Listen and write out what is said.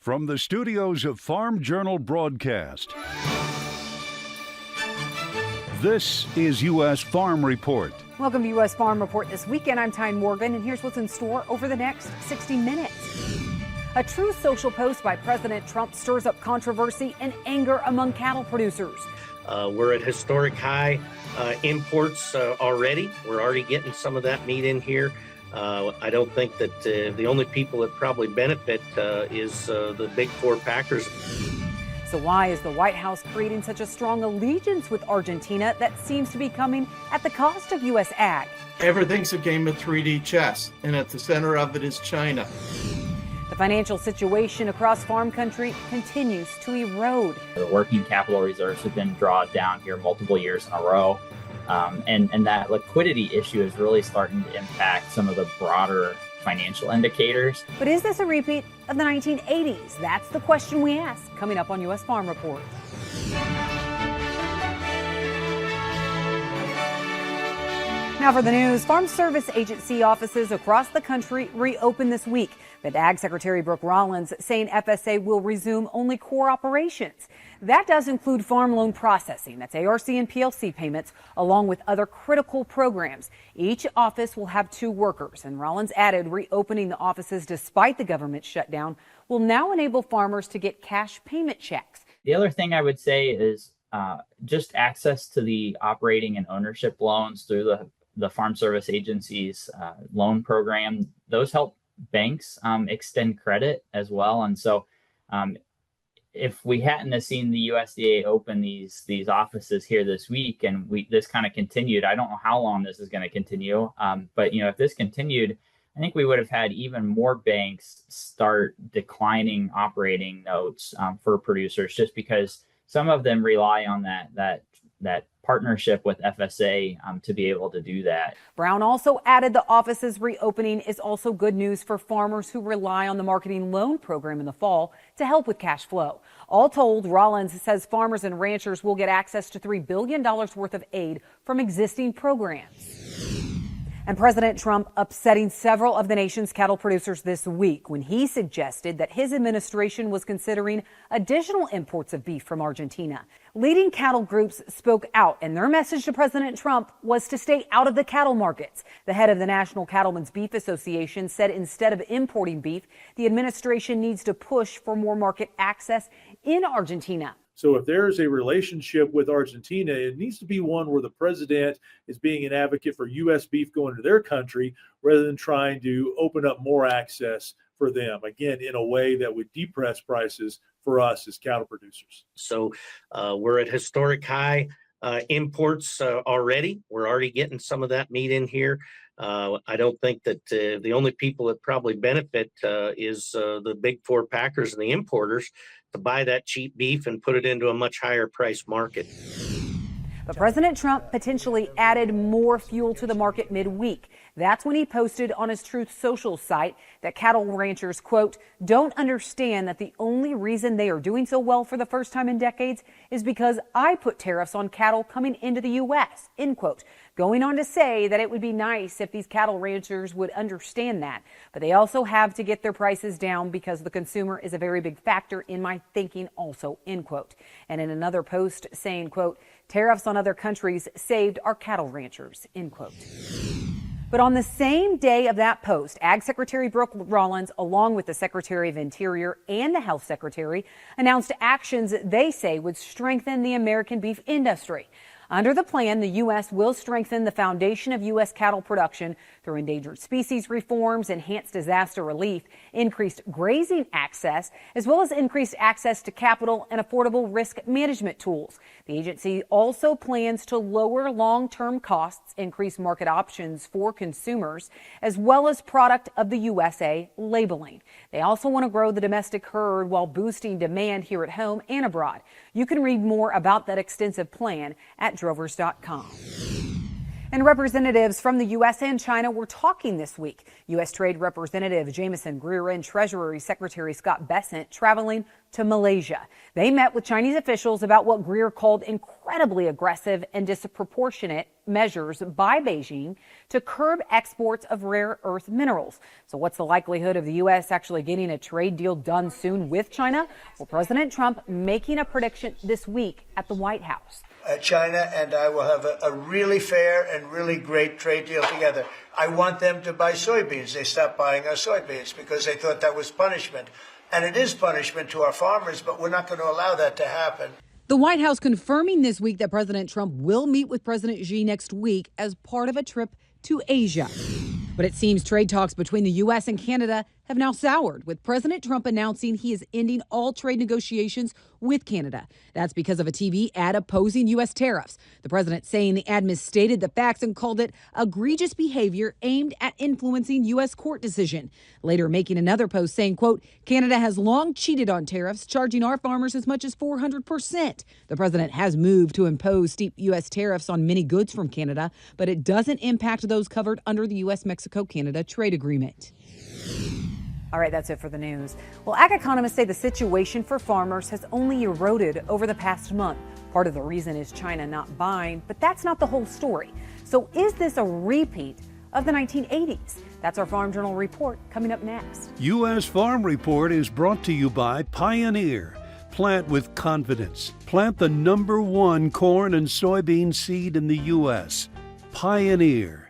From the studios of Farm Journal Broadcast, this is U.S. Farm Report. Welcome to U.S. Farm Report this weekend. I'm Tyne Morgan, and here's what's in store over the next 60 minutes. A true social post by President Trump stirs up controversy and anger among cattle producers. We're at historic high imports already. We're already getting some of that meat in here. I don't think that the only people that probably benefit is the big four packers. So why is the White House creating such a strong allegiance with Argentina that seems to be coming at the cost of U.S. ag? Everything's a game of 3D chess, and at the center of it is China. The financial situation across farm country continues to erode. The working capital reserves have been drawn down here multiple years in a row. And that liquidity issue is really starting to impact some of the broader financial indicators. But is this a repeat of the 1980s? That's the question we ask coming up on U.S. Farm Report. Now for the news, Farm Service Agency offices across the country reopen this week. But Ag Secretary Brooke Rollins saying FSA will resume only core operations. That does include farm loan processing, that's ARC and PLC payments, along with other critical programs. Each office will have 2 workers, and Rollins added reopening the offices despite the government shutdown will now enable farmers to get cash payment checks. The other thing I would say is just access to the operating and ownership loans through the Farm Service Agency's loan program. Those help banks extend credit as well. And so if we hadn't have seen the USDA open these offices here this week and this kind of continued, I don't know how long this is going to continue. But, if this continued, I think we would have had even more banks start declining operating notes for producers, just because some of them rely on that partnership with FSA to be able to do that. Brown also added the office's reopening is also good news for farmers who rely on the marketing loan program in the fall to help with cash flow. All told, Rollins says farmers and ranchers will get access to $3 billion worth of aid from existing programs. And President Trump upsetting several of the nation's cattle producers this week when he suggested that his administration was considering additional imports of beef from Argentina. Leading cattle groups spoke out, and their message to President Trump was to stay out of the cattle markets. The head of the National Cattlemen's Beef Association said instead of importing beef, the administration needs to push for more market access in Argentina. So if there is a relationship with Argentina, it needs to be one where the president is being an advocate for U.S. beef going to their country rather than trying to open up more access for them, again, in a way that would depress prices for us as cattle producers. So we're at historic high imports already. We're already getting some of that meat in here. I don't think that the only people that probably benefit is the big four packers and the importers to buy that cheap beef and put it into a much higher price market. But President Trump potentially added more fuel to the market midweek. That's when he posted on his Truth Social site that cattle ranchers, quote, don't understand that the only reason they are doing so well for the first time in decades is because I put tariffs on cattle coming into the U.S., end quote. Going on to say that it would be nice if these cattle ranchers would understand that, but they also have to get their prices down because the consumer is a very big factor in my thinking also, end quote. And in another post saying, quote, tariffs on other countries saved our cattle ranchers, end quote. But on the same day of that post, Ag Secretary Brooke Rollins, along with the Secretary of Interior and the Health Secretary, announced actions they say would strengthen the American beef industry. Under the plan, the U.S. will strengthen the foundation of U.S. cattle production through endangered species reforms, enhanced disaster relief, increased grazing access, as well as increased access to capital and affordable risk management tools. The agency also plans to lower long-term costs, increase market options for consumers, as well as product of the USA labeling. They also want to grow the domestic herd while boosting demand here at home and abroad. You can read more about that extensive plan at drovers.com. And representatives from the U.S. and China were talking this week. U.S. Trade Representative Jamieson Greer and Treasury Secretary Scott Bessent traveling to Malaysia. They met with Chinese officials about what Greer called incredibly aggressive and disproportionate measures by Beijing to curb exports of rare earth minerals. So what's the likelihood of the U.S. actually getting a trade deal done soon with China? Well, President Trump making a prediction this week at the White House. China and I will have a really fair and really great trade deal together. I want them to buy soybeans. They stopped buying our soybeans because they thought that was punishment. And it is punishment to our farmers, but we're not going to allow that to happen. The White House confirming this week that President Trump will meet with President Xi next week as part of a trip to Asia. But it seems trade talks between the U.S. and Canada have now soured, with President Trump announcing he is ending all trade negotiations with Canada. That's because of a TV ad opposing U.S. tariffs. The president saying the ad misstated the facts and called it egregious behavior aimed at influencing U.S. court decision. Later making another post saying, quote, Canada has long cheated on tariffs, charging our farmers as much as 400%. The president has moved to impose steep U.S. tariffs on many goods from Canada, but it doesn't impact those covered under the U.S.-Mexico-Canada trade agreement. All right, that's it for the news. Well, ag economists say the situation for farmers has only eroded over the past month. Part of the reason is China not buying, but that's not the whole story. So is this a repeat of the 1980s? That's our Farm Journal report coming up next. U.S. Farm Report is brought to you by Pioneer. Plant with confidence. Plant the #1 corn and soybean seed in the U.S. Pioneer.